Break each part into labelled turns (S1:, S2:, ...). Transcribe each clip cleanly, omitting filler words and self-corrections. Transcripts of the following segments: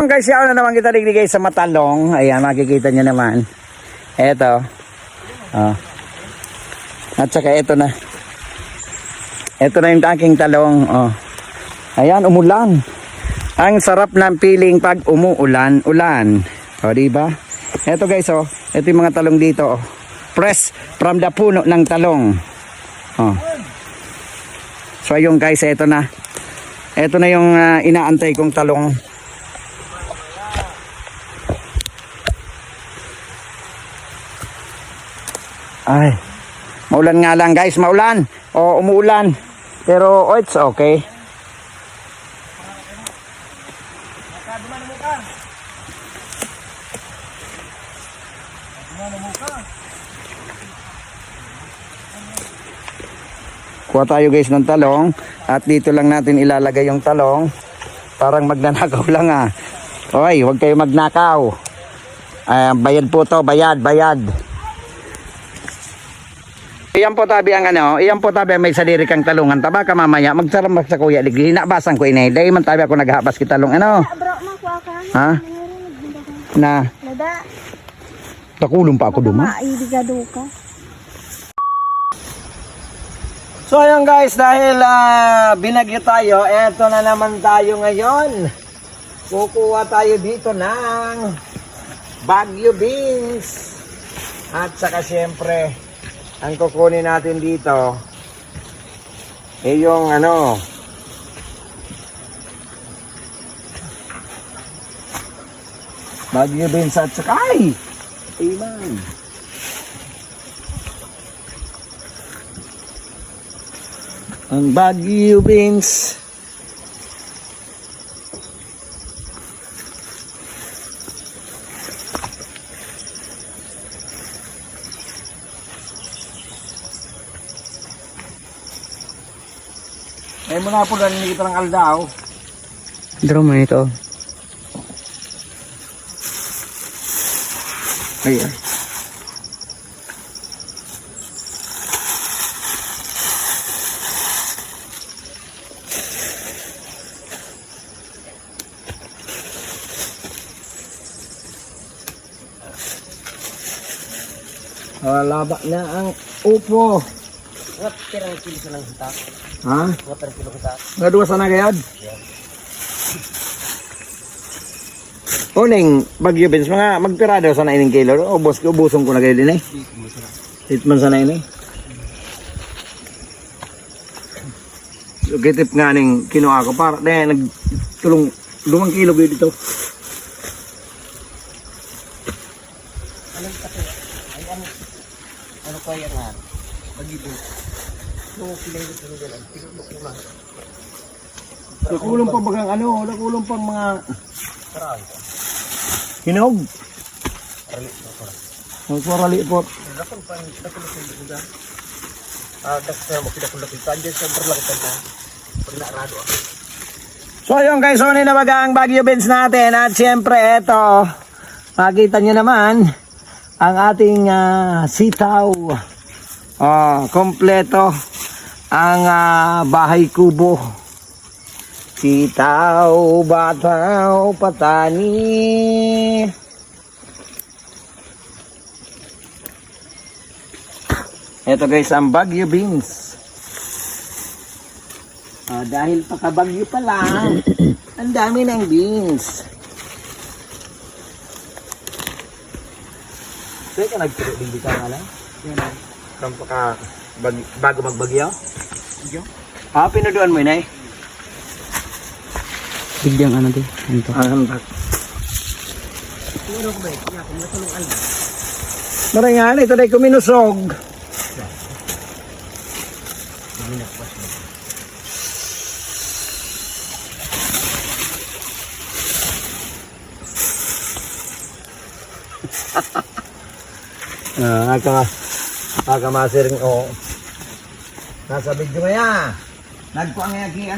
S1: Guys, yaw na naman kita digdigay sa matalong. Ayan, makikita nyo naman. Eto. Oh. At saka eto na. Eto na yung aking talong. Oh. Ayan, umulan. Ang sarap ng feeling pag umuulan. Ulan. O, diba? Eto guys, oh. Eto yung mga talong dito. Oh. Press from the puno ng talong. Oh. So, ayun guys, eto na. Eto na yung inaantay kong talong. Ay, maulan nga lang guys, maulan o umuulan, pero oh, it's okay. Kuha tayo guys ng talong at dito lang natin ilalagay yung talong. Parang magnanakaw lang ah. Oy, huwag kayo magnakaw. Bayad po to, bayad. Iyan po tabi ang iyan po tabi may sadiri kang talungan. Taba ka mamaya, magsaramak sa kuya. Hinabasan ko inay. Dahil man tabi ako naghabas ki talong. Ha? Na? Takulong pa ako duma. So ayun guys, dahil binagyo tayo, eto na naman tayo ngayon. Kukuha tayo dito ng Baguio beans. At saka syempre, ang kukunin natin dito ay yung Baguio beans at saka Iman. Ang Baguio beans. Eh muna po dahil hindi kita ng aldaw.
S2: Draw mo ito.
S1: Ayan. Laba na ang upo.
S2: What pirang kilo sa lang kita?
S1: Ha?
S2: What pirang kilo kita?
S1: Nga duwa sana kayad? Uning Baguio beans, mga magpirado sana ining kilo. Ubusong ko na kayo din eh. Hitman sana ini. Gitip nga ning kinuha ko para nagtulong 2 kilo kayo dito.
S2: Ano ko yan nga? Mag-ibig. So, pinahilip ko nila lang. Pinulok ko lang.
S1: Nakulong pa bagang nakulong pang mga
S2: Karaan.
S1: hinog.
S2: Rali na ko.
S1: Magparali po.
S2: Dakon pa. Dakon na sa lugar. Dakon na makidakon-dakon. Kandiyan sa berlakutan na. Pag naarado ako.
S1: So ayun guys, so na baga ang Baguio beans natin. At syempre eto, makita nyo naman ang ating sitaw. Kompleto ang bahay kubo. Sitaw, bataw, patani. Ito guys ang Baguio beans. Dahil pakabagyo pa lang, ang dami ng beans.
S2: Kaya ka nagpili ka nga lang?
S1: Bago magbagyo?
S2: Bagyo?
S1: Pinuduan mo yun eh.
S2: Bigyang ano din? Ito.
S1: Hantak.
S2: Ano ko ba? Kaya kung natulong alba.
S1: Marangan, ito na kuminusog. Nagkamasiring o. Nasa video nga nagpuang nga ki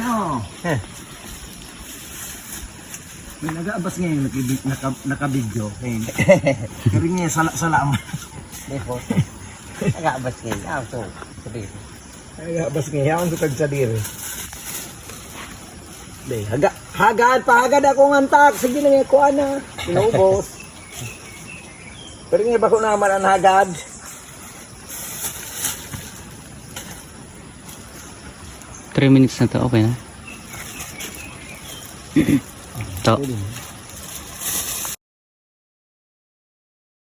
S1: may nag-aabas ngayon nakabidyo. Kaya nga sala mo.
S2: Nag-aabas ngayon. Ito. Sabi.
S1: Nag-aabas ngayon. Ang tutag sa diri. Haga. Hagad, pahagad akong antak. Sige na nga, kuha na. Inubos. Pero nga ba ko naman ang hagad?
S3: Three minutes na to, okay na. To.